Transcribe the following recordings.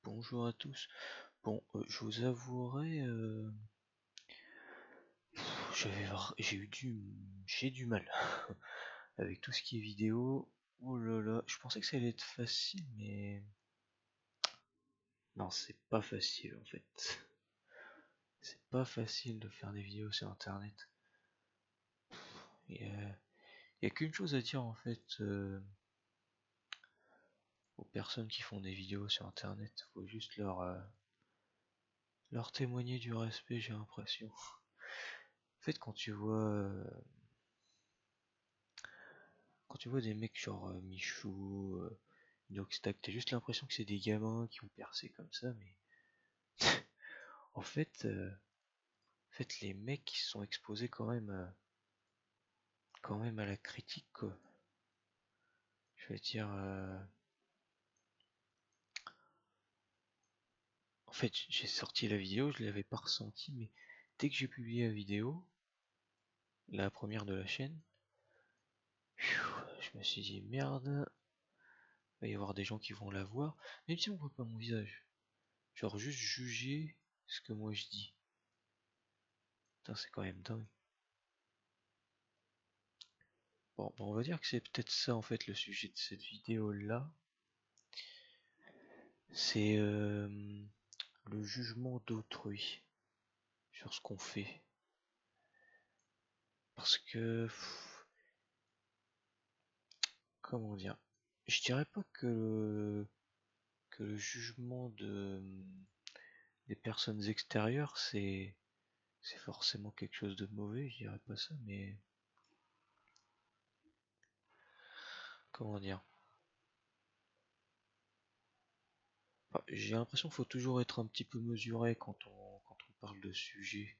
Bonjour à tous. Bon, je vous avouerai, j'ai du mal avec tout ce qui est vidéo. Oh là là, je pensais que ça allait être facile, mais non, c'est pas facile en fait. C'est pas facile de faire des vidéos sur Internet. Il y a qu'une chose à dire en fait aux personnes qui font des vidéos sur Internet. Faut juste leur témoigner du respect, j'ai l'impression. En fait, quand tu vois des mecs genre Michou, Inoxtag, t'as juste l'impression que c'est des gamins qui ont percé comme ça, mais en fait, les mecs ils se sont exposés quand même à la critique quoi. Je veux dire, en fait j'ai sorti la vidéo, je l'avais pas ressenti, mais dès que j'ai publié la vidéo, la première de la chaîne, je me suis dit merde, il va y avoir des gens qui vont la voir, même si on voit pas mon visage. Genre juste juger ce que moi je dis. Putain, c'est quand même dingue. Bon, on va dire que c'est peut-être ça en fait le sujet de cette vidéo là. C'est le jugement d'autrui sur ce qu'on fait. Parce que, comment dire, je dirais pas que le jugement des personnes extérieures c'est forcément quelque chose de mauvais, je dirais pas ça, mais comment dire. Enfin, j'ai l'impression qu'il faut toujours être un petit peu mesuré quand on parle de sujet.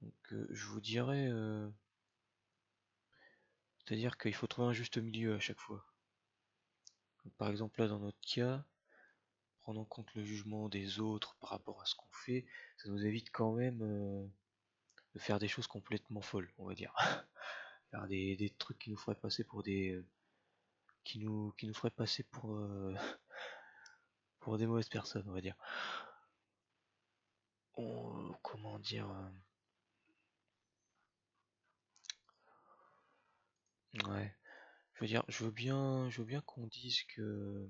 Donc je vous dirais, c'est-à-dire qu'il faut trouver un juste milieu à chaque fois. Donc, par exemple là dans notre cas, prendre en compte le jugement des autres par rapport à ce qu'on fait, ça nous évite quand même de faire des choses complètement folles, on va dire. Faire des trucs qui nous feraient passer pour qui nous feraient passer pour des mauvaises personnes, on va dire. Comment dire, ouais. Je veux dire, je veux bien qu'on dise que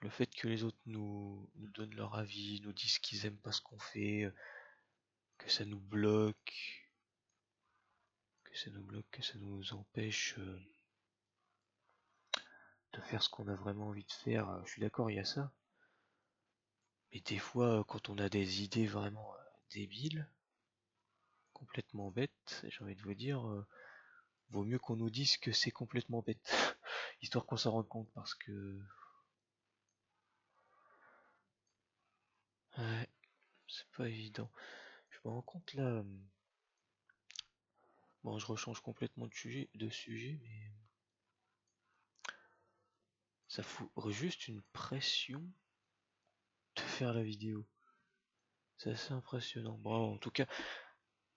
le fait que les autres nous donnent leur avis, nous disent qu'ils aiment pas ce qu'on fait, que ça nous bloque, que ça nous empêche de faire ce qu'on a vraiment envie de faire. Je suis d'accord, il y a ça. Mais des fois, quand on a des idées vraiment débiles, complètement bêtes, j'ai envie de vous dire, vaut mieux qu'on nous dise que c'est complètement bête, histoire qu'on s'en rende compte, parce que ouais, c'est pas évident. Je me rends compte là, bon, je rechange complètement de sujet, mais ça fout juste une pression de faire la vidéo. C'est assez impressionnant. Bon, en tout cas,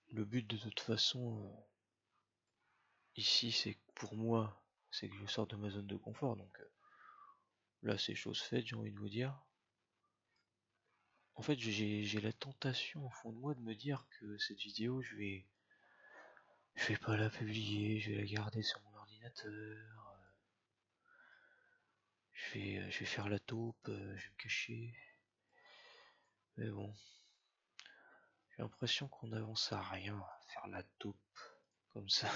le but de toute façon, ici, c'est pour moi, c'est que je sorte de ma zone de confort. Donc là, c'est chose faite, j'ai envie de vous dire. En fait, j'ai la tentation au fond de moi de me dire que cette vidéo, je vais pas la publier, je vais la garder sur mon ordinateur. Je vais faire la taupe, je vais me cacher. Mais bon, j'ai l'impression qu'on avance à rien à faire la taupe comme ça.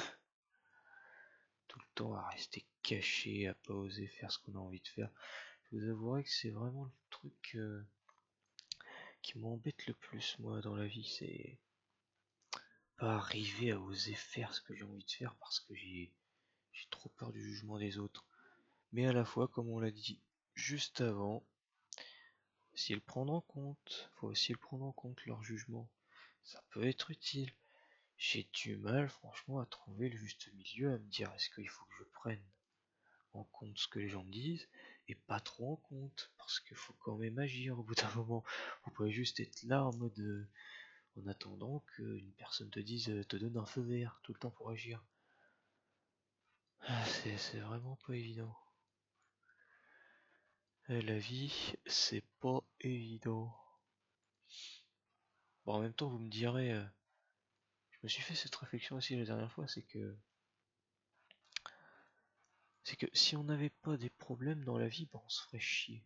Tout le temps à rester caché, à pas oser faire ce qu'on a envie de faire. Je vous avouerai que c'est vraiment le truc qui m'embête le plus moi dans la vie, c'est pas arriver à oser faire ce que j'ai envie de faire parce que j'ai trop peur du jugement des autres. Mais à la fois, comme on l'a dit juste avant, si le prendre en compte, faut aussi le prendre en compte leur jugement. Ça peut être utile. J'ai du mal franchement à trouver le juste milieu, à me dire est-ce qu'il faut que je prenne en compte ce que les gens me disent et pas trop en compte parce qu'il faut quand même agir au bout d'un moment. Vous pouvez juste être là en mode en attendant qu'une personne te dise te donne un feu vert tout le temps pour agir. Ah, c'est vraiment pas évident. La vie, c'est pas évident. Bon, en même temps, vous me direz, je me suis fait cette réflexion aussi la dernière fois, c'est que si on n'avait pas des problèmes dans la vie, bah, on se ferait chier.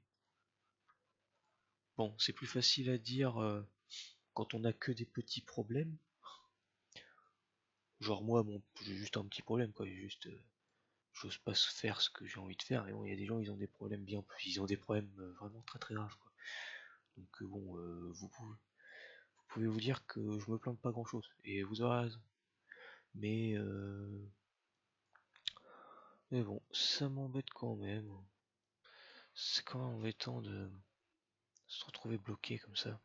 Bon, c'est plus facile à dire quand on a que des petits problèmes. Genre moi, bon, j'ai juste un petit problème, quoi. J'ose pas faire ce que j'ai envie de faire. Mais bon, il y a des gens, ils ont des problèmes ils ont des problèmes vraiment très très graves, quoi. Donc bon, vous pouvez vous dire que je me plains de pas grand chose. Et vous aurez raison. Mais, euh, mais bon, ça m'embête quand même. C'est quand même embêtant de se retrouver bloqué comme ça.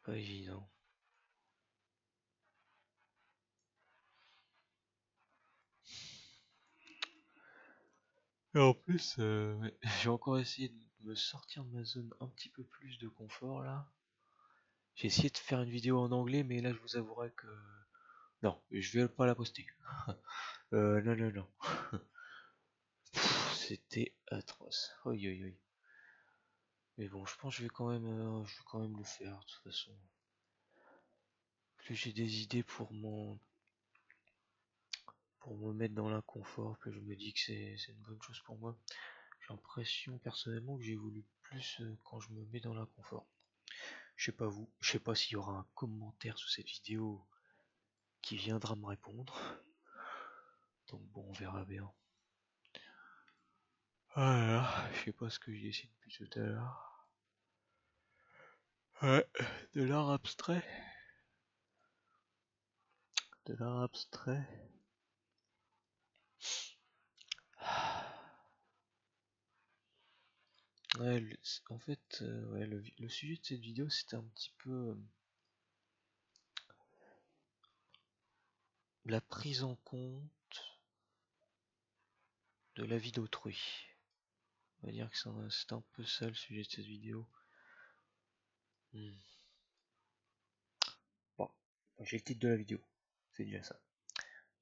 Pas évident. Et en plus, ouais, j'ai encore essayé de me sortir de ma zone un petit peu plus de confort là. J'ai essayé de faire une vidéo en anglais, mais là je vous avouerai que non, je vais pas la poster. Non, non, non. C'était atroce. Oi, oi, oi. Mais bon, je pense que je vais quand même le faire de toute façon. Plus j'ai des idées pour me mettre dans l'inconfort, plus je me dis que c'est une bonne chose pour moi. J'ai l'impression personnellement que j'ai voulu plus quand je me mets dans l'inconfort. Je sais pas vous, je sais pas s'il y aura un commentaire sous cette vidéo qui viendra me répondre. Donc bon, on verra bien. Voilà, je sais pas ce que j'ai décidé depuis tout à l'heure. Ouais, de l'art abstrait. De l'art abstrait. Ouais, en fait, ouais, le sujet de cette vidéo, c'était un petit peu la prise en compte de la vie d'autrui. On va dire que c'est un peu ça le sujet de cette vidéo. Hmm. Bon, j'ai le titre de la vidéo, c'est déjà ça.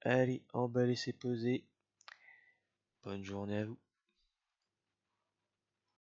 Allez, emballez, c'est pesé. Bonne journée à vous.